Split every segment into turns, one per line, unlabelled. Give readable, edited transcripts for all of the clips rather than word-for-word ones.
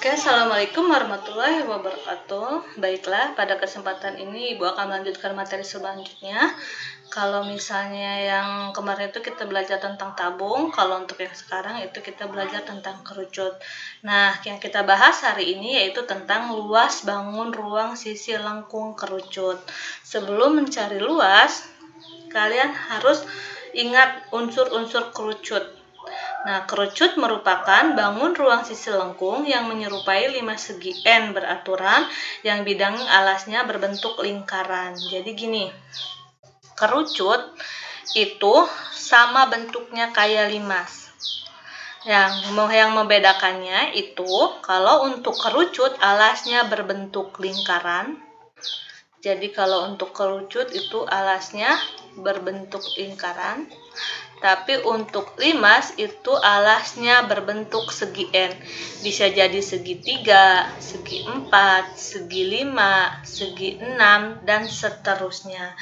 Oke, Assalamualaikum warahmatullahi wabarakatuh. Baiklah, pada kesempatan ini Ibu akan melanjutkan materi selanjutnya. Kalau misalnya yang kemarin itu kita belajar tentang tabung, kalau untuk yang sekarang itu kita belajar tentang kerucut. Nah, yang kita bahas hari ini yaitu tentang luas bangun ruang sisi lengkung kerucut. Sebelum mencari luas, kalian harus ingat unsur-unsur kerucut. Nah, kerucut merupakan bangun ruang sisi lengkung yang menyerupai 5 segi N beraturan yang bidang alasnya berbentuk lingkaran. Jadi gini, kerucut itu sama bentuknya kayak limas. Yang membedakannya itu kalau untuk kerucut alasnya berbentuk lingkaran. Jadi kalau untuk kerucut itu alasnya berbentuk lingkaran. Tapi untuk limas itu alasnya berbentuk segi N. Bisa jadi segitiga, segi 4, segi 5, segi 6, dan seterusnya.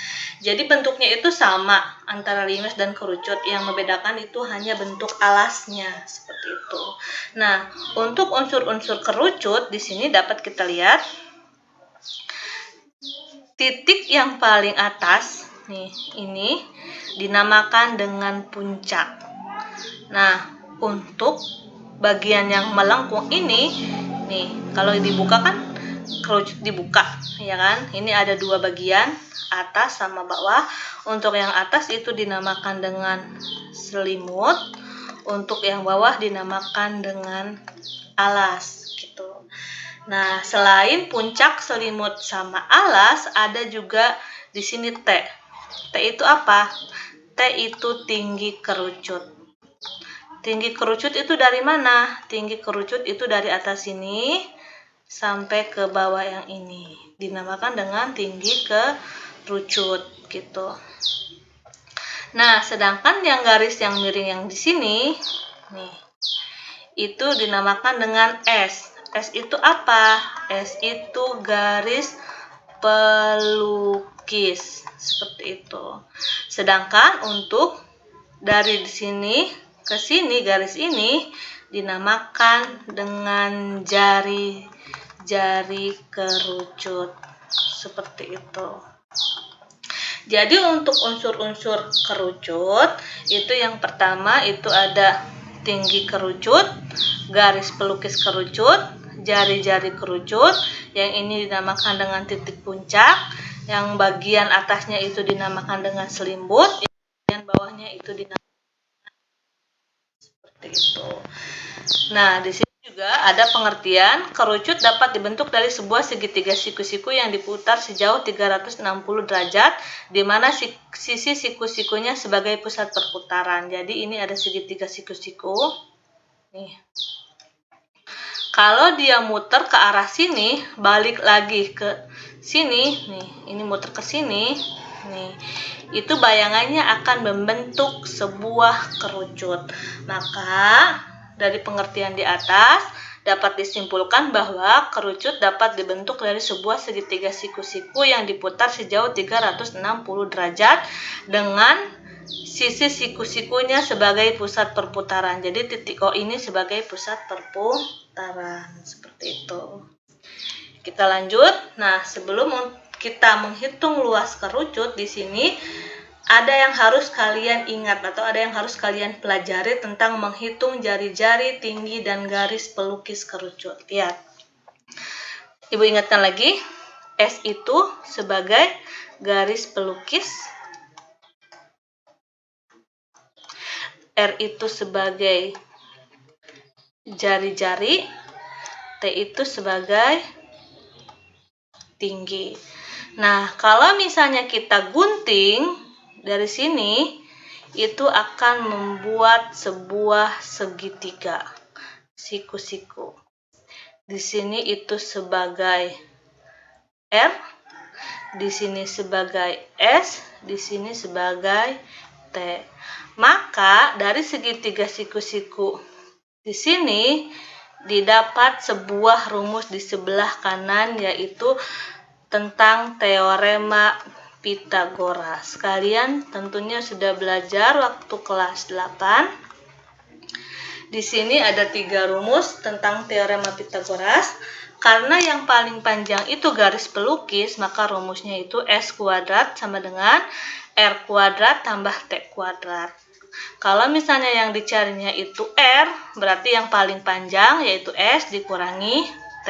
Jadi bentuknya itu sama antara limas dan kerucut. Yang membedakan itu hanya bentuk alasnya, seperti itu. Nah, untuk unsur-unsur kerucut di sini dapat kita lihat titik yang paling atas nih, ini dinamakan dengan puncak. Nah, untuk bagian yang melengkung ini nih, kalau dibuka kan kerucut dibuka, ya kan? Ini ada dua bagian, atas sama bawah. Untuk yang atas itu dinamakan dengan selimut, untuk yang bawah dinamakan dengan alas gitu. Nah, selain puncak, selimut, sama alas, ada juga di sini T. T itu apa? T itu tinggi kerucut. Tinggi kerucut itu dari mana? Tinggi kerucut itu dari atas sini sampai ke bawah yang ini. Dinamakan dengan tinggi kerucut gitu. Nah, sedangkan yang garis yang miring yang di sini nih, itu dinamakan dengan S. S itu apa? S itu garis pelukis, seperti itu. Sedangkan untuk dari sini ke sini, garis ini dinamakan dengan jari kerucut, seperti itu. Jadi untuk unsur-unsur kerucut itu yang pertama itu ada tinggi kerucut, garis pelukis kerucut, jari-jari kerucut, yang ini dinamakan dengan titik puncak, yang bagian atasnya itu dinamakan dengan selimut, yang bawahnya itu dinamakan seperti itu. Nah, di sini juga ada pengertian kerucut dapat dibentuk dari sebuah segitiga siku-siku yang diputar sejauh 360 derajat, di mana sisi siku-sikunya sebagai pusat perputaran. Jadi ini ada segitiga siku-siku. Nih. Kalau dia muter ke arah sini, balik lagi ke sini, nih, ini muter ke sini, nih, itu bayangannya akan membentuk sebuah kerucut. Maka dari pengertian di atas dapat disimpulkan bahwa kerucut dapat dibentuk dari sebuah segitiga siku-siku yang diputar sejauh 360 derajat dengan sisi siku-sikunya sebagai pusat perputaran. Jadi titik O ini sebagai pusat perputaran, seperti itu. Kita lanjut. Nah, sebelum kita menghitung luas kerucut di sini ada yang harus kalian ingat atau ada yang harus kalian pelajari tentang menghitung jari-jari, tinggi, dan garis pelukis kerucut. Lihat. Ibu ingatkan lagi, S itu sebagai garis pelukis, R itu sebagai jari-jari, T itu sebagai tinggi. Nah, kalau misalnya kita gunting dari sini, itu akan membuat sebuah segitiga siku-siku. Di sini itu sebagai R, di sini sebagai S, di sini sebagai T. Maka dari segitiga siku-siku di sini didapat sebuah rumus di sebelah kanan, yaitu tentang teorema Pitagoras. Kalian tentunya sudah belajar waktu kelas 8. Di sini ada 3 rumus tentang teorema Pitagoras. Karena yang paling panjang itu garis pelukis, maka rumusnya itu S kuadrat sama dengan R kuadrat tambah T kuadrat. Kalau misalnya yang dicarinya itu R, berarti yang paling panjang yaitu S dikurangi T.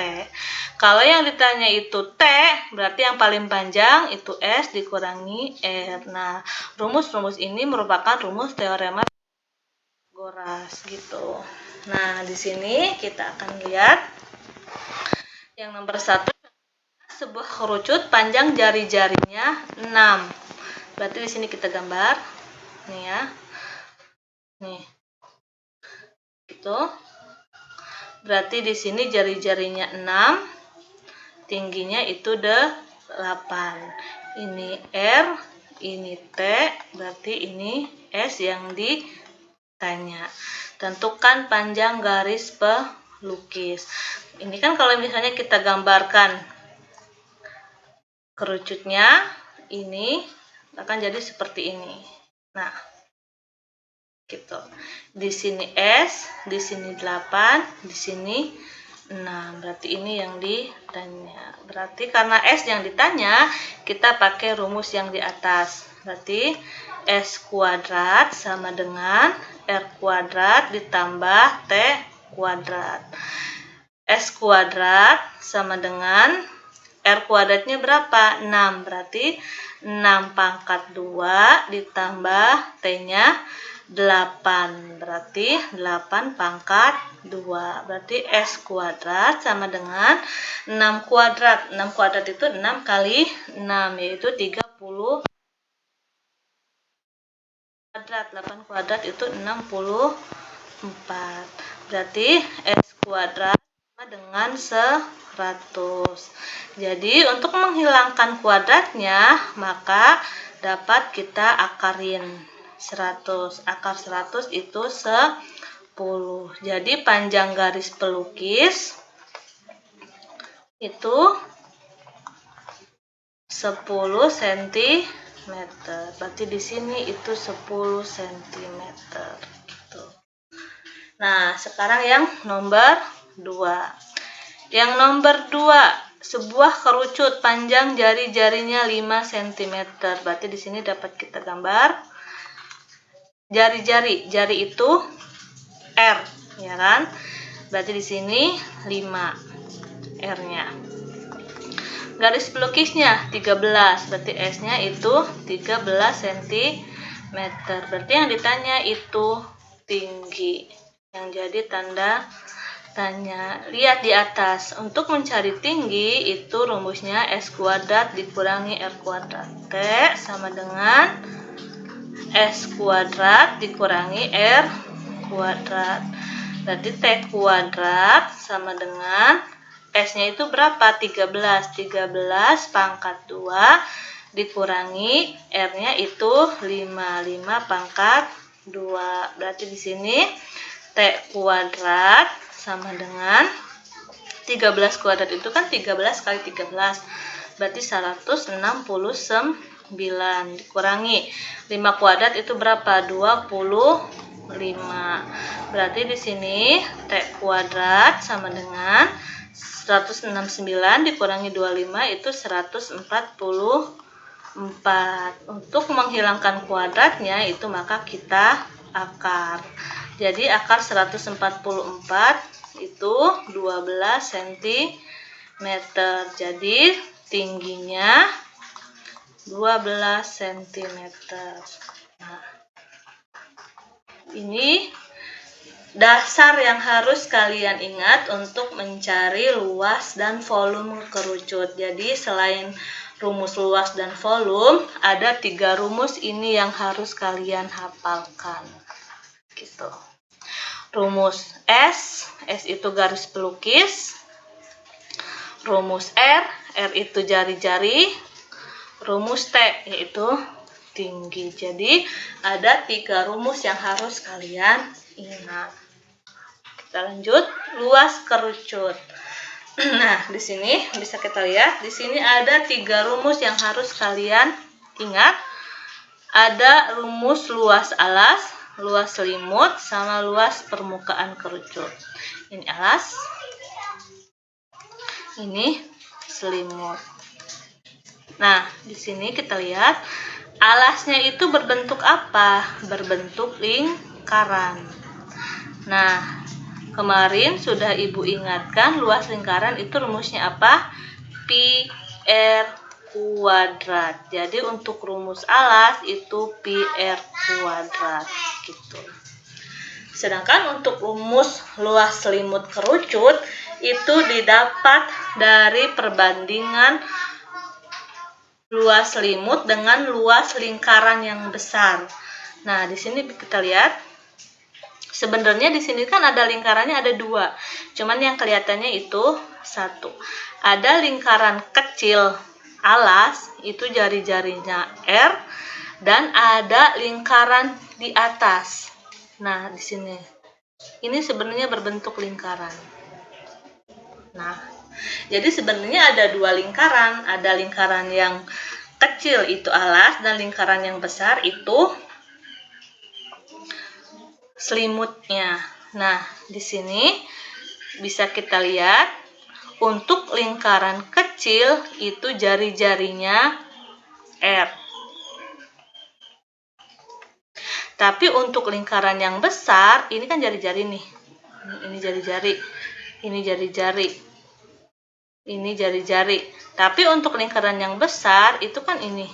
Kalau yang ditanya itu T, berarti yang paling panjang itu S dikurangi R. Nah, rumus-rumus ini merupakan rumus teorema Pitagoras gitu. Nah, di sini kita akan lihat yang nomor 1, sebuah kerucut panjang jari-jarinya 6. Berarti di sini kita gambar nih ya. Nih. Gitu. Berarti di sini jari-jarinya 6, tingginya itu 8. Ini R, ini T, berarti ini S yang ditanya. Tentukan panjang garis pelukis. Ini kan kalau misalnya kita gambarkan kerucutnya, ini akan jadi seperti ini. Nah, gitu. Di sini S, di sini 8, di sini 6. Berarti ini yang ditanya. Berarti karena S yang ditanya, kita pakai rumus yang di atas. Berarti S kuadrat sama dengan R kuadrat ditambah T kuadrat. S kuadrat sama dengan R kuadratnya berapa? 6. Berarti 6 pangkat 2 ditambah T-nya 8. Berarti 8 pangkat 2. Berarti S kuadrat sama dengan 6 kuadrat. 6 kuadrat itu 6 kali 6, yaitu 30 kuadrat. 8 kuadrat itu 64. Berarti S kuadrat sama dengan 100. Jadi untuk menghilangkan kuadratnya, maka dapat kita akarin 100. Akar 100 itu 10. Jadi panjang garis pelukis itu 10 cm. Berarti di sini itu 10 cm gitu. Nah, sekarang yang nomor 2. Yang nomor 2, sebuah kerucut panjang jari-jarinya 5 cm. Berarti di sini dapat kita gambar jari-jari. Jari itu R, ya kan? Berarti di sini 5 R-nya. Garis pelukisnya 13, berarti S-nya itu 13 cm. Berarti yang ditanya itu tinggi. Yang jadi tanda tanya. Lihat di atas. Untuk mencari tinggi itu rumusnya S kuadrat dikurangi R kuadrat. T sama dengan S kuadrat dikurangi R kuadrat. Berarti T kuadrat sama dengan S-nya itu berapa? 13. 13 pangkat 2 dikurangi R-nya itu 5. 5 pangkat 2. Berarti di sini T kuadrat sama dengan 13 kuadrat itu kan 13 kali 13. Berarti 169 dikurangi 5 kuadrat itu berapa? 25. Berarti di sini T kuadrat sama dengan 169 dikurangi 25 itu 144. Untuk menghilangkan kuadratnya itu maka kita akar. Jadi akar 144 itu 12 cm. Jadi tingginya 12 cm. Nah, ini dasar yang harus kalian ingat untuk mencari luas dan volume kerucut. Jadi selain rumus luas dan volume, ada 3 rumus ini yang harus kalian hafalkan. Gitu. Rumus S itu garis pelukis. Rumus R itu jari-jari. Rumus T yaitu tinggi. Jadi ada 3 rumus yang harus kalian ingat. Kita lanjut, luas kerucut. Nah, di sini bisa kita lihat, di sini ada 3 rumus yang harus kalian ingat. Ada rumus luas alas, luas selimut sama luas permukaan kerucut. Ini alas, ini selimut. Nah, di sini kita lihat alasnya itu berbentuk apa? Berbentuk lingkaran. Nah, kemarin sudah Ibu ingatkan luas lingkaran itu rumusnya apa? Pi R kuadrat. Jadi untuk rumus alas itu pi R kuadrat gitu. Sedangkan untuk rumus luas selimut kerucut itu didapat dari perbandingan luas selimut dengan luas lingkaran yang besar. Nah, di sini kita lihat sebenarnya di sini kan ada lingkarannya ada 2. Cuman yang kelihatannya itu 1. Ada lingkaran kecil alas itu jari-jarinya R dan ada lingkaran di atas. Nah, di sini ini sebenarnya berbentuk lingkaran. Nah, jadi sebenarnya ada 2 lingkaran, ada lingkaran yang kecil itu alas dan lingkaran yang besar itu selimutnya. Nah, di sini bisa kita lihat untuk lingkaran kecil itu jari-jarinya R. Tapi untuk lingkaran yang besar, ini kan jari-jari nih. Ini jari-jari. Ini jari-jari. Ini jari-jari. Tapi untuk lingkaran yang besar itu kan ini.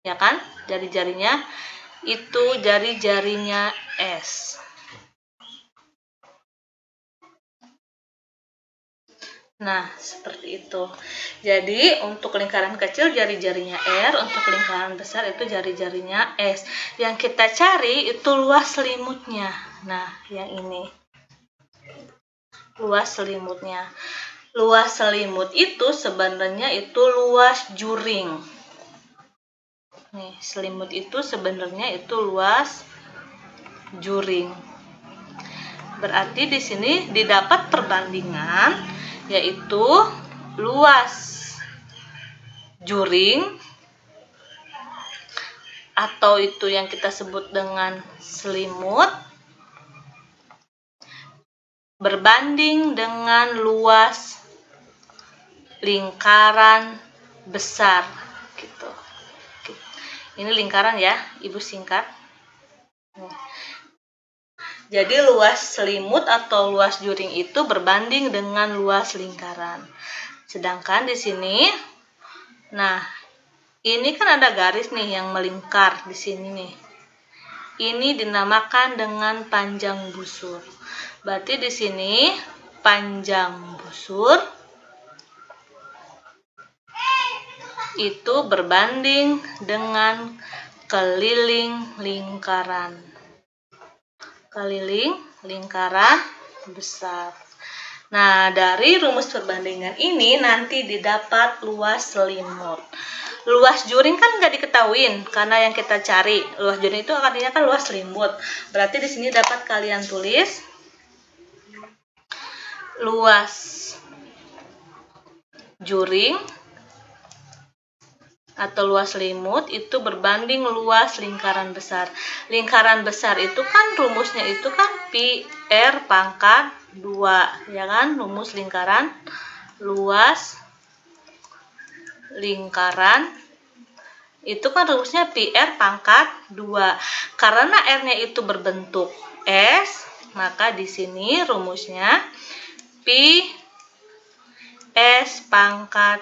Ya kan? Jari-jarinya itu jari-jarinya S. Nah, seperti itu. Jadi, untuk lingkaran kecil jari-jarinya R, untuk lingkaran besar itu jari-jarinya S. Yang kita cari itu luas selimutnya. Nah, yang ini. Luas selimutnya. Luas selimut itu sebenarnya itu luas juring. Nih, selimut itu sebenarnya itu luas juring. Berarti di sini didapat perbandingan yaitu luas juring atau itu yang kita sebut dengan selimut berbanding dengan luas lingkaran besar gitu. Ini lingkaran ya, Ibu singkat. Jadi luas selimut atau luas juring itu berbanding dengan luas lingkaran. Sedangkan di sini, nah ini kan ada garis nih yang melingkar di sini nih. Ini dinamakan dengan panjang busur. Berarti di sini panjang busur itu berbanding dengan keliling lingkaran. Keliling lingkaran besar. Nah, dari rumus perbandingan ini nanti didapat luas selimut. Luas juring kan nggak diketahuin karena yang kita cari luas juring itu artinya kan luas selimut. Berarti di sini dapat kalian tulis luas juring atau luas selimut itu berbanding luas lingkaran besar. Lingkaran besar itu kan rumusnya itu kan pi R pangkat 2, ya kan? Rumus lingkaran luas lingkaran itu kan rumusnya pi R pangkat 2. Karena R-nya itu berbentuk S, maka di sini rumusnya pi S pangkat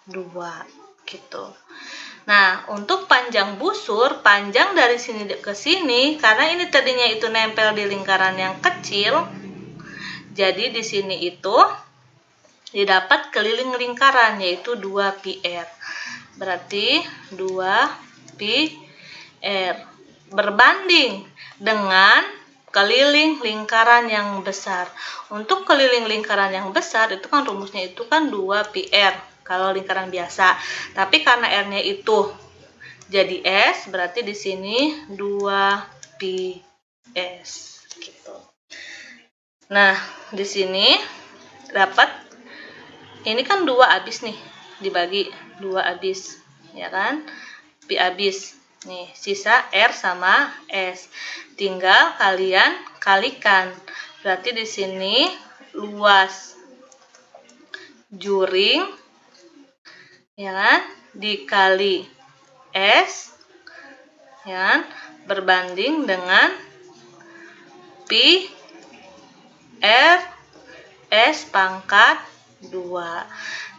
2 gitu. Nah, untuk panjang busur, panjang dari sini ke sini, karena ini tadinya itu nempel di lingkaran yang kecil, jadi di sini itu didapat keliling lingkaran, yaitu 2 pi R. Berarti 2 pi R berbanding dengan keliling lingkaran yang besar. Untuk keliling lingkaran yang besar, itu kan rumusnya itu kan 2 pi R. Kalau lingkaran biasa, tapi karena R-nya itu jadi S, berarti di sini 2 pi S gitu. Nah, di sini dapat ini kan 2 habis nih, dibagi 2 habis, ya kan? Pi habis. Nih, sisa R sama S. Tinggal kalian kalikan. Berarti di sini luas juring, ya kan, dikali S, ya kan, berbanding dengan pi R S pangkat 2.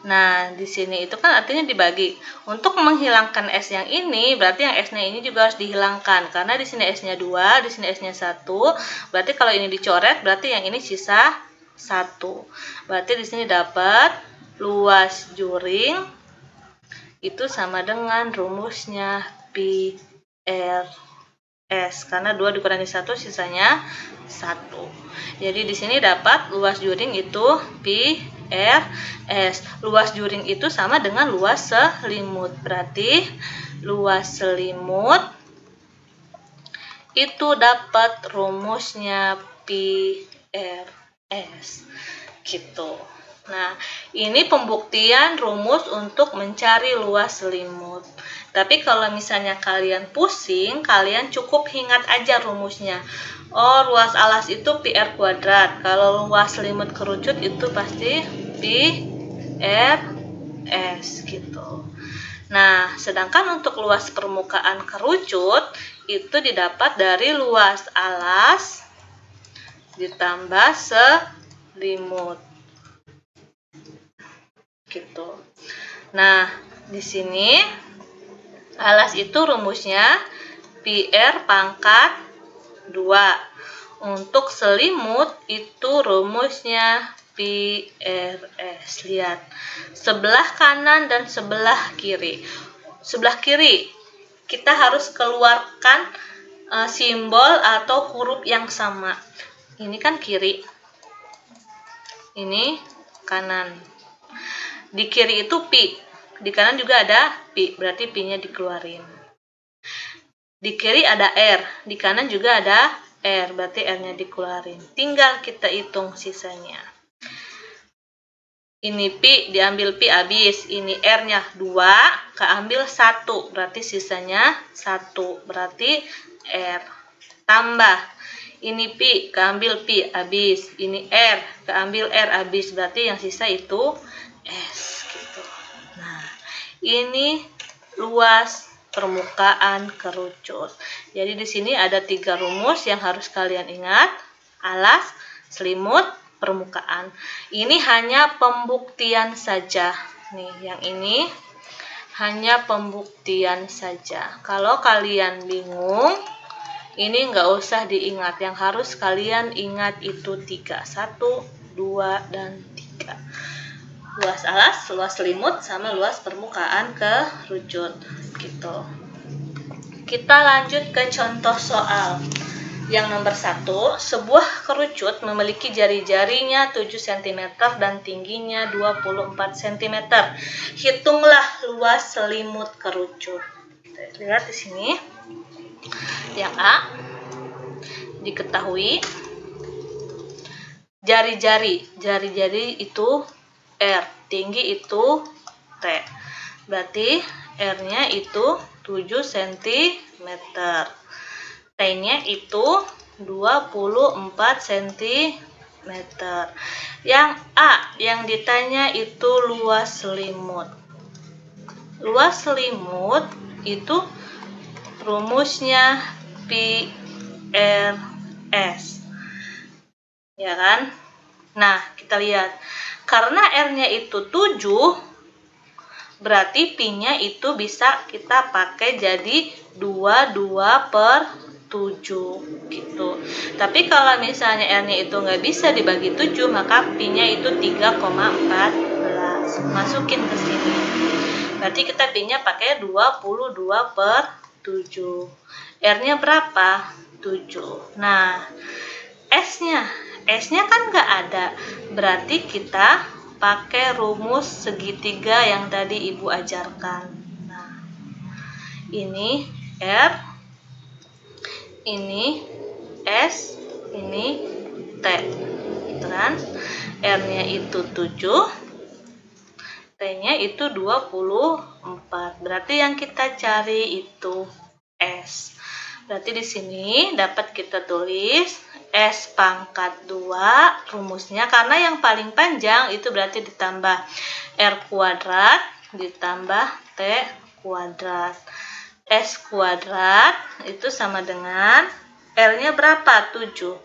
Nah, di sini itu kan artinya dibagi. Untuk menghilangkan S yang ini, berarti yang S-nya ini juga harus dihilangkan. Karena di sini S-nya 2, di sini S-nya 1. Berarti kalau ini dicoret, berarti yang ini sisa 1. Berarti di sini dapat luas juring itu sama dengan rumusnya pi R S. Karena 2 dikurangi 1, sisanya 1. Jadi di sini dapat luas juring itu pi R S. Luas juring itu sama dengan luas selimut. Berarti luas selimut itu dapat rumusnya pi R S. Gitu. Nah, ini pembuktian rumus untuk mencari luas selimut. Tapi kalau misalnya kalian pusing, kalian cukup ingat aja rumusnya. Oh, luas alas itu pi R kuadrat. Kalau luas selimut kerucut itu pasti pi R S gitu. Nah, sedangkan untuk luas permukaan kerucut itu didapat dari luas alas ditambah selimut. Gitu. Nah, di sini alas itu rumusnya pi R pangkat 2. Untuk selimut itu rumusnya pi R S. Lihat, sebelah kanan dan sebelah kiri. Sebelah kiri kita harus keluarkan simbol atau huruf yang sama. Ini kan kiri, ini kanan. Di kiri itu pi, di kanan juga ada pi, berarti pi-nya dikeluarin. Di kiri ada R, di kanan juga ada R, berarti R-nya dikeluarin. Tinggal kita hitung sisanya. Ini pi, diambil pi habis. Ini R-nya 2, keambil 1, berarti sisanya 1, berarti R. Tambah. Ini pi, keambil pi habis. Ini R, keambil R habis, berarti yang sisa itu S. Gitu. Nah, ini luas permukaan kerucut. Jadi di sini ada 3 rumus yang harus kalian ingat: alas, selimut, permukaan. Ini hanya pembuktian saja. Nih, yang ini hanya pembuktian saja. Kalau kalian bingung, ini nggak usah diingat. Yang harus kalian ingat itu 3. 1, 2, dan 3. Luas alas, luas selimut, sama luas permukaan kerucut. Gitu. Kita lanjut ke contoh soal. Yang nomor 1, sebuah kerucut memiliki jari-jarinya 7 cm dan tingginya 24 cm. Hitunglah luas selimut kerucut. Kita lihat di sini. Yang A, diketahui jari-jari itu R, tinggi itu T. Berarti R-nya itu 7 cm. T-nya itu 24 cm. Yang A, yang ditanya itu luas selimut. Luas selimut itu rumusnya pi R S. Ya kan? Nah, kita lihat. Karena R-nya itu 7, berarti pi-nya itu bisa kita pakai jadi 22/7 gitu. Tapi kalau misalnya R-nya itu nggak bisa dibagi 7, maka pi-nya itu 3,14. Masukin ke sini. Berarti kita pi-nya pakai 22/7. R-nya berapa? 7. Nah, S-nya kan nggak ada. Berarti kita pakai rumus segitiga yang tadi Ibu ajarkan. Nah, ini R, ini S, ini T. Gitu kan? R-nya itu 7, T-nya itu 24. Berarti yang kita cari itu S. Berarti di sini dapat kita tulis S pangkat 2 rumusnya, karena yang paling panjang itu berarti ditambah R kuadrat ditambah T kuadrat. S kuadrat itu sama dengan R-nya berapa? 7.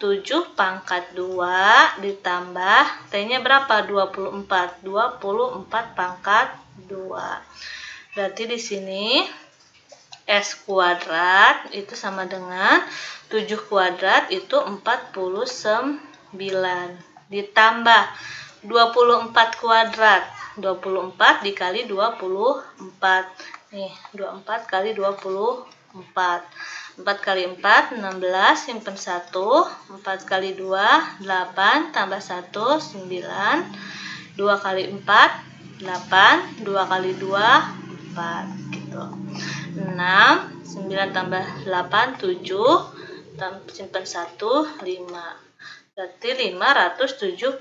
7 pangkat 2 ditambah T-nya berapa? 24. 24 pangkat 2. Berarti di sini S kuadrat itu sama dengan 7 kuadrat itu 49 ditambah 24 kuadrat. 24 dikali 24. Nih, 24 kali 24. 4 kali 4, 16, simpen 1. 4 kali 2, 8, tambah 1, 9. 2 kali 4, 8. 2 kali 2, 4. Gitu. 6, 9 tambah 8, 7. Simpen 1, 5. Berarti 576.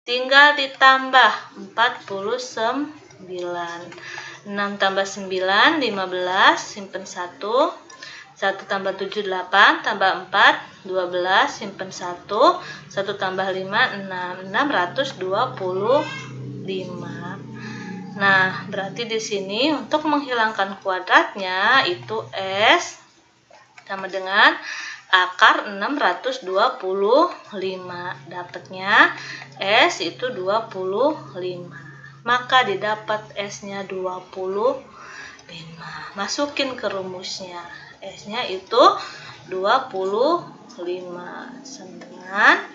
Tinggal ditambah 49. 6 tambah 9, 15, simpen 1. 1 tambah 7, 8, tambah 4, 12, simpen 1. 1 tambah 5, 6. 625. Nah, berarti di sini untuk menghilangkan kuadratnya itu S sama dengan akar 625. Dapatnya S itu 25. Maka didapat S-nya 25. Masukin ke rumusnya. S-nya itu 25. Sama dengan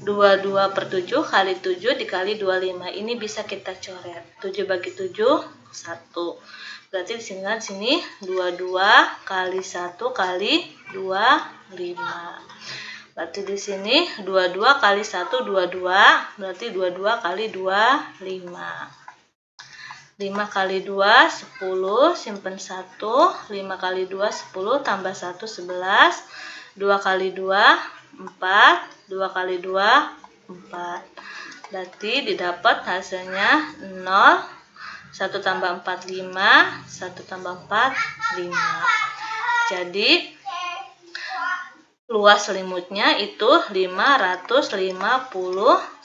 22 per 7 kali 7 dikali 25. Ini bisa kita coret. 7 bagi 7, 1. Berarti di sini 22 kali 1 kali 25. Berarti di sini 22 kali 1, 22. Berarti 22 kali 2, 5. 5 kali 2, 10. Simpen 1. 5 kali 2, 10. Tambah 1, 11. 2 kali 2, 4. 2 kali 2, 4. Berarti didapat hasilnya 0. 1 tambah 4, 5. 1 tambah 4, 5. Jadi luas selimutnya itu 550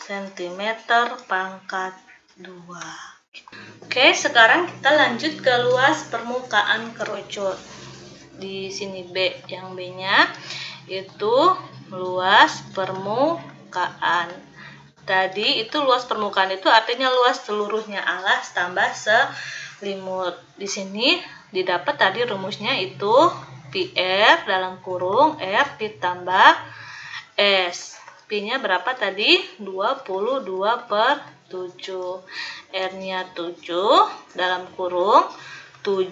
cm pangkat 2. Oke, sekarang kita lanjut ke luas permukaan kerucut. Di sini B, yang B-nya itu luas permukaan. Tadi itu luas permukaan itu artinya luas seluruhnya alas tambah selimut. Di sini didapat tadi rumusnya itu PR dalam kurung R ditambah S. P-nya berapa tadi? 22 per 7. R-nya 7 dalam kurung 7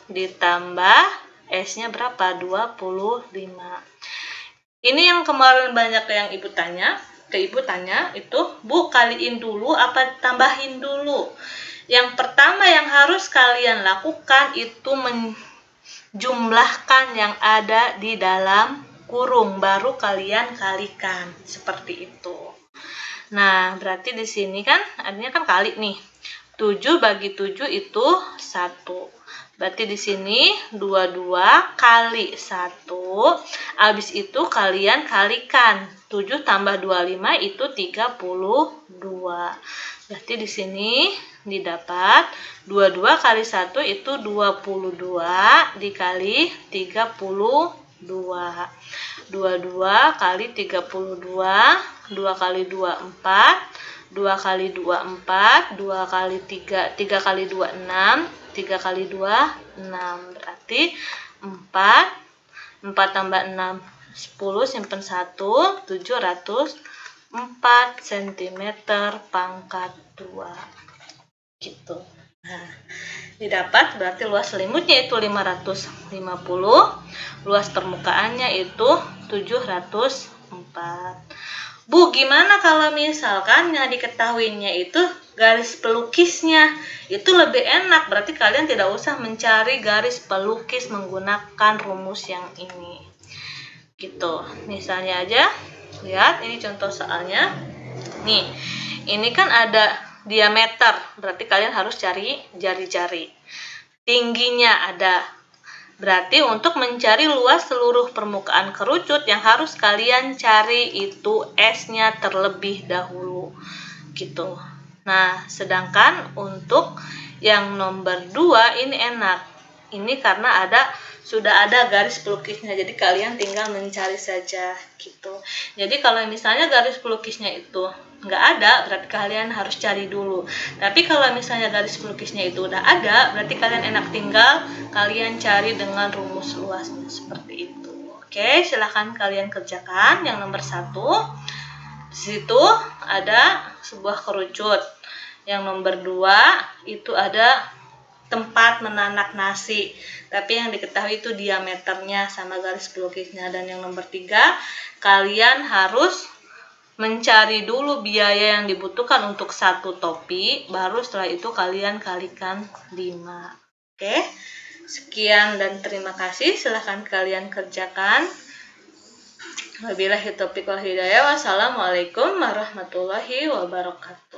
ditambah S-nya berapa? 25. Ini yang kemarin banyak yang Ibu tanya. Ibu tanya itu, Bu, kaliin dulu apa tambahin dulu? Yang pertama yang harus kalian lakukan itu jumlahkan yang ada di dalam kurung, baru kalian kalikan seperti itu. Nah, berarti di sini kan artinya kan kali nih. 7 bagi 7 itu 1. Berarti di sini 22 kali 1. Habis itu kalian kalikan. 7 tambah 25 itu 32. Berarti di sini didapat 22 kali 1 itu 22 dikali 32. 22 kali 32, 2 kali 2, 4, 2 kali 2, 4, 2 kali 3, 3 kali 2, 6, 3 kali 2, 6. Berarti 4, 4 tambah 6, 10, simpen 1, 704 cm pangkat 2. Gitu. Nah, didapat berarti luas selimutnya itu 550, luas permukaannya itu 704. Bu, gimana kalau misalkan yang diketahuinya itu garis pelukisnya? Itu lebih enak, berarti kalian tidak usah mencari garis pelukis menggunakan rumus yang ini. Gitu. Misalnya aja, lihat ini contoh soalnya. Nih, ini kan ada diameter, berarti kalian harus cari jari-jari. tingginya ada. Berarti untuk mencari luas seluruh permukaan kerucut yang harus kalian cari itu S-nya terlebih dahulu. Gitu. Nah, sedangkan untuk yang nomor 2 ini enak. Ini karena sudah ada garis pelukisnya, jadi kalian tinggal mencari saja gitu. Jadi kalau misalnya garis pelukisnya itu nggak ada, berarti kalian harus cari dulu. Tapi kalau misalnya garis pelukisnya itu udah ada, berarti kalian enak tinggal kalian cari dengan rumus luasnya seperti itu. Oke, silahkan kalian kerjakan yang nomor 1. Di situ ada sebuah kerucut. Yang nomor 2 itu ada tempat menanak nasi, tapi yang diketahui itu diameternya sama garis pelukisnya. Dan yang nomor 3, kalian harus mencari dulu biaya yang dibutuhkan untuk 1 topi, baru setelah itu kalian kalikan 5. Oke, sekian dan terima kasih, silahkan kalian kerjakan. Wabillahi taufiq wal hidayah. Wassalamualaikum warahmatullahi wabarakatuh.